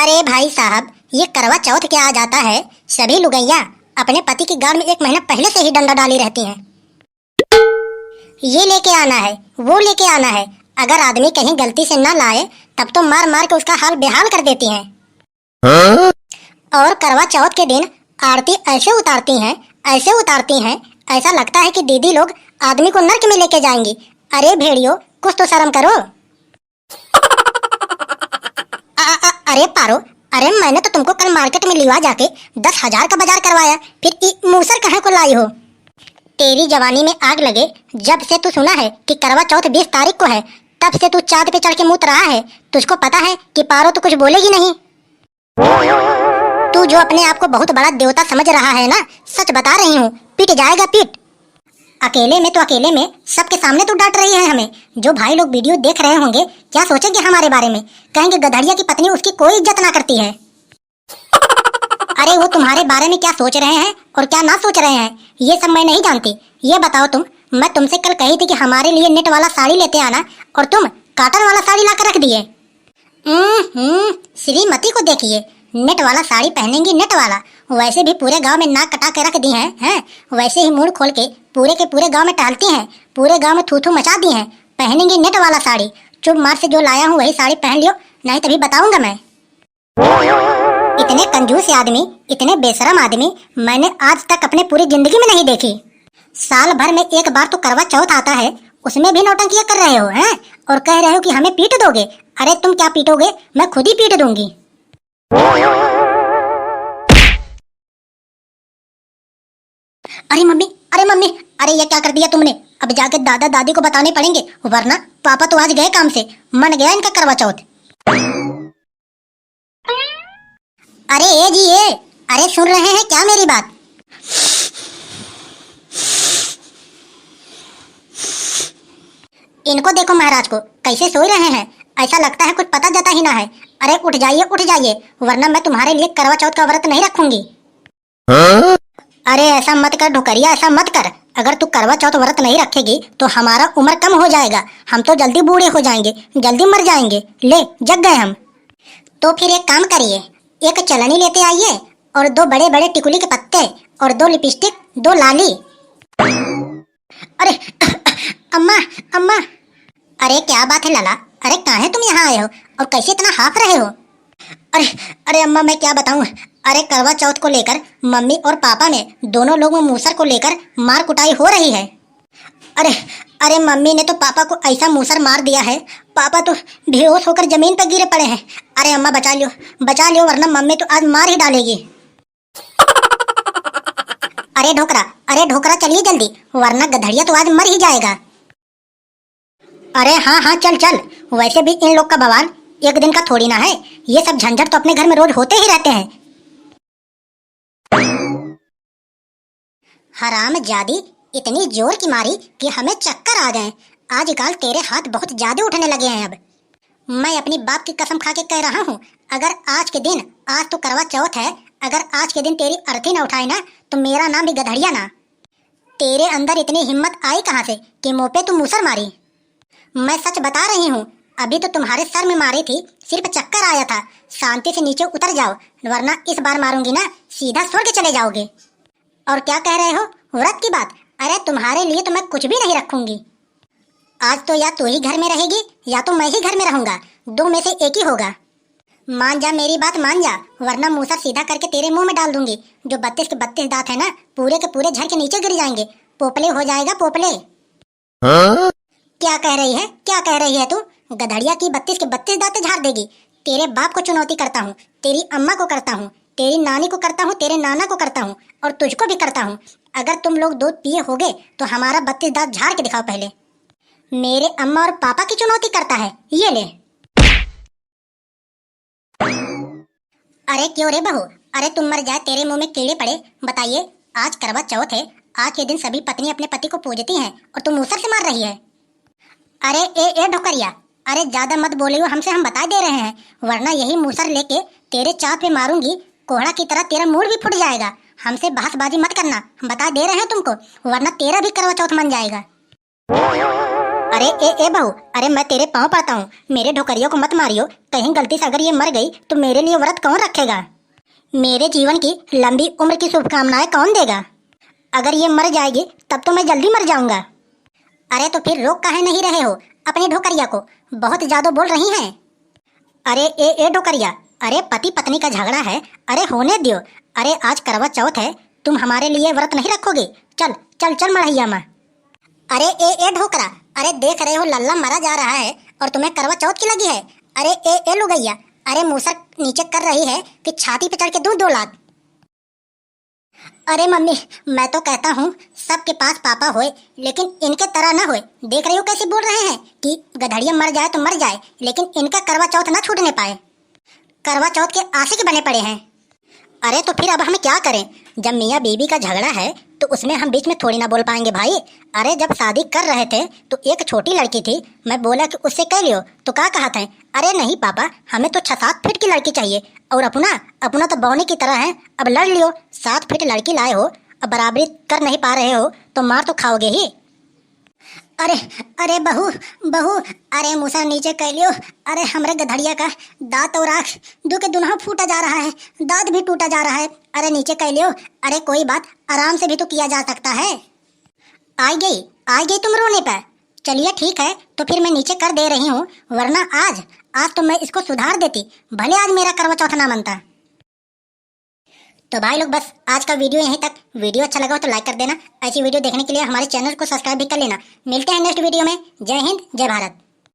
अरे भाई साहब, ये करवा चौथ क्या आ जाता है। सभी लुगैया अपने पति की गाड़ में एक महीना पहले से ही डंडा डाली रहती हैं। ये लेके आना है, वो लेके आना है। अगर आदमी कहीं गलती से ना लाए तब तो मार मार के उसका हाल बेहाल कर देती हैं। हाँ? और करवा चौथ के दिन आरती ऐसे उतारती हैं, ऐसा लगता है कि दीदी लोग आदमी को नर्क में लेके जाएंगी। अरे भेड़ियो, कुछ तो शर्म करो। अरे पारो, अरे मैंने तो तुमको कल मार्केट में लिवा जाके 10,000 का बाजार करवाया, फिर मूसर कहाँ को लाई हो। तेरी जवानी में आग लगे, जब से तू सुना है कि करवा चौथ 20 तारीख को है, तब से तू चांद पे चढ़ के मुत रहा है। तुझको पता है कि पारो तो कुछ बोलेगी नहीं। तू जो अपने आप को बहुत बड़ा देवता समझ रहा है ना, सच बता रही हूँ, पिट जाएगा पिट। अकेले में सबके सामने तू डांट रही है हमें। जो भाई लोग वीडियो देख रहे होंगे क्या सोचेंगे हमारे बारे में? कहेंगे गधड़िया की पत्नी उसकी कोई इज्जत ना करती है। अरे वो तुम्हारे बारे में क्या सोच रहे हैं और क्या ना सोच रहे हैं, ये सब मैं नहीं जानती। ये बताओ तुम, मैं तुमसे कल कही थी कि हमारे लिए नेट वाला साड़ी लेते आना, और तुम कॉटन वाला साड़ी लाकर रख दिए। श्रीमती को देखिए, नेट वाला साड़ी पहनेंगी, नेट वाला। वैसे भी पूरे गांव में नाक कटा के रख दी हैं, वैसे ही मुंह खोल के पूरे गांव में टहलती हैं, पूरे गांव में थू थू मचा दी हैं। पहनेंगी नेट वाला साड़ी। चुप मार से जो लाया हूँ वही साड़ी पहन लियो, नहीं तभी बताऊंगा मैं। इतने कंजूस आदमी, इतने बेशरम आदमी मैंने आज तक अपने पूरी जिंदगी में नहीं देखी। साल भर में एक बार तो करवा चौथ आता है, उसमें भी नौटंकियां कर रहे हो हैं, और कह रहे हो कि हमें पीट दोगे। अरे तुम क्या पीटोगे, मैं खुद ही पीट दूंगी। अरे मम्मी, अरे ये क्या कर दिया तुमने? अब जाके दादा दादी को बताने पड़ेंगे, वरना पापा तो आज गए काम से, मन गया इनका करवा चौथ। अरे ए जी ए, अरे सुन रहे हैं क्या मेरी बात? इनको देखो महाराज को कैसे सोए रहे हैं, ऐसा लगता है कुछ पता जाता ही ना है। अरे उठ जाइए, वरना मैं तुम्हारे लिए करवा चौथ का व्रत नहीं रखूंगी। हाँ? अरे ऐसा मत कर ढुकरिया, ऐसा मत कर। अगर तू करवा चौथ व्रत नहीं रखेगी तो हमारा उम्र कम हो जाएगा, हम तो जल्दी बूढ़े हो जाएंगे, जल्दी मर जाएंगे। ले जग गए हम। तो फिर एक काम करिए, एक चलनी लेते आइए और 2 बड़े बड़े टिकुली के पत्ते और 2 लिपस्टिक, 2 लाली। अरे अम्मा, अरे क्या बात है लाला? अरे काहे तुम यहाँ आए हो और कैसे इतना हाफ रहे हो? अरे अम्मा मैं क्या बताऊं। अरे करवा चौथ को लेकर मम्मी और पापा में दोनों लोगों में मूसर को लेकर मार कुटाई हो रही है। अरे मम्मी ने तो पापा को ऐसा मूसर मार दिया है, पापा तो बेहोश होकर जमीन पर गिरे पड़े हैं। अरे अम्मा बचा लियो, वरना मम्मी तो आज मार ही डालेगी। अरे ढोकरा चलिए जल्दी, वरना गधड़िया तो आज मर ही जाएगा। अरे हाँ चल। वैसे भी इन लोग का बवाल एक दिन का थोड़ी ना है, ये सब झंझट तो अपने घर में रोज होते ही रहते हैं। हरामजादी, इतनी जोर की मारी कि हमें चक्कर आ गए। आजकल तेरे हाथ बहुत ज्यादा उठने लगे हैं। अब मैं अपनी बाप की कसम खा के कह रहा हूँ, अगर आज के दिन, आज तो करवा चौथ है, अगर आज के दिन तेरी अर्थी न उठाए ना तो मेरा नाम भी गधड़िया ना। तेरे अंदर इतनी हिम्मत आई कहाँ से कि मुँह पे तू मूसर मारी? मैं सच बता रही हूँ, अभी तो तुम्हारे सर में मारी थी, सिर्फ चक्कर आया था। शांति से नीचे उतर जाओ, वरना इस बार मारूंगी ना सीधा स्वर्ग चले जाओगे। और क्या कह रहे हो, व्रत की बात? अरे तुम्हारे लिए तो मैं कुछ भी नहीं रखूंगी। आज तो या तू ही घर में रहेगी या तो मैं ही घर में रहूंगा, 2 में से एक ही होगा। मान जा मेरी बात, मान जा, वरना मूसर सीधा करके तेरे मुंह में डाल दूंगी। जो 32 के 32 दांत है ना, पूरे के पूरे झड़ के नीचे गिर जाएंगे, पोपले हो जाएगा पोपले। हाँ? क्या कह रही है तू? गधड़िया की 32 के 32 दांत झाड़ देगी? तेरे बाप को चुनौती करता हूँ, तेरी अम्मा को करता हूँ, तेरी नानी को करता हूँ, तेरे नाना को करता हूँ, और तुझको भी करता हूँ। अगर तुम लोग दूध पिए होगे तो हमारा 32 दांत झाड़ के दिखाओ पहले। मेरे अम्मा और पापा की चुनौती करता है, ये ले। अरे क्यों रे बहू, अरे तुम मर जाए तेरे मुंह में कीड़े पड़े। बताइए, आज करवा चौथ है, आज के दिन सभी पत्नी अपने पति को पूजती हैं और तुम मूसर से मार रही है। अरे ए ढोकरिया, अरे ज्यादा मत बोलियो हमसे, हम बता दे रहे हैं, वरना यही मूसर लेके तेरे चाँद पे मारूंगी, कोहड़ा की तरह तेरा मूड भी फूट जाएगा। हमसे बहसबाजी मत करना, हम बता दे रहे हैं तुमको, वरना तेरा भी करवा चौथ मन जाएगा। अरे ए बहू, अरे मैं तेरे पाँव पड़ता हूँ, मेरे ढोकरियों को मत मारियो। कहीं गलती से अगर ये मर गई तो मेरे लिए व्रत कौन रखेगा? मेरे जीवन की लंबी उम्र की शुभकामनाएं कौन देगा? अगर ये मर जाएगी तब तो मैं जल्दी मर जाऊंगा। अरे तो फिर रोक काहे नहीं रहे हो अपनी ढोकरिया को? बहुत ज्यादा बोल रही हैं। अरे ए ढोकरिया, अरे पति पत्नी का झगड़ा है, अरे होने दियो। अरे आज करवा चौथ है, तुम हमारे लिए व्रत नहीं रखोगे? चल चल चल मढ़ैया माँ। अरे ए ढोकरा, अरे देख रहे हो लल्ला मरा जा रहा है और तुम्हें करवा चौथ की लगी है? अरे ए लुगैया, अरे मूसर नीचे कर रही है कि छाती पे चढ़ के दूं 2 लाख। अरे मम्मी, मैं तो कहता हूँ सबके पास पापा होए, लेकिन इनके तरह ना होए। देख रही हो कैसे बोल रहे हैं कि गधड़िया मर जाए तो मर जाए, लेकिन इनका करवा चौथ ना छूटने पाए। करवा चौथ के आशिक बने पड़े हैं। अरे तो फिर अब हम क्या करें? जब मियाँ बीबी का झगड़ा है तो उसमें हम बीच में थोड़ी ना बोल पाएंगे भाई। अरे जब शादी कर रहे थे तो एक छोटी लड़की थी, मैं बोला कि उससे कह लियो तो क्या कहा था? अरे नहीं पापा, हमें तो 6-7 फीट की लड़की चाहिए। और अपना तो बौनी की तरह है, अब लड़ लियो। 7 फीट लड़की लाए हो, अब बराबरी कर नहीं पा रहे हो तो मार तो खाओगे ही। अरे अरे बहू, अरे मूसा नीचे कह लियो। अरे हमरे गधड़िया का दांत और आँख दो के दुनहा फूटा जा रहा है, दांत भी टूटा जा रहा है। अरे नीचे कह लियो। अरे कोई बात, आराम से भी तो किया जा सकता है। आ गई तुम रोने पर। चलिए ठीक है, तो फिर मैं नीचे कर दे रही हूँ, वरना आज तो मैं इसको सुधार देती, भले आज मेरा करवा चौथ ना मनता। तो भाई लोग बस आज का वीडियो यहीं तक। वीडियो अच्छा लगा हो तो लाइक कर देना। ऐसी वीडियो देखने के लिए हमारे चैनल को सब्सक्राइब भी कर लेना। मिलते हैं नेक्स्ट वीडियो में। जय हिंद, जय भारत।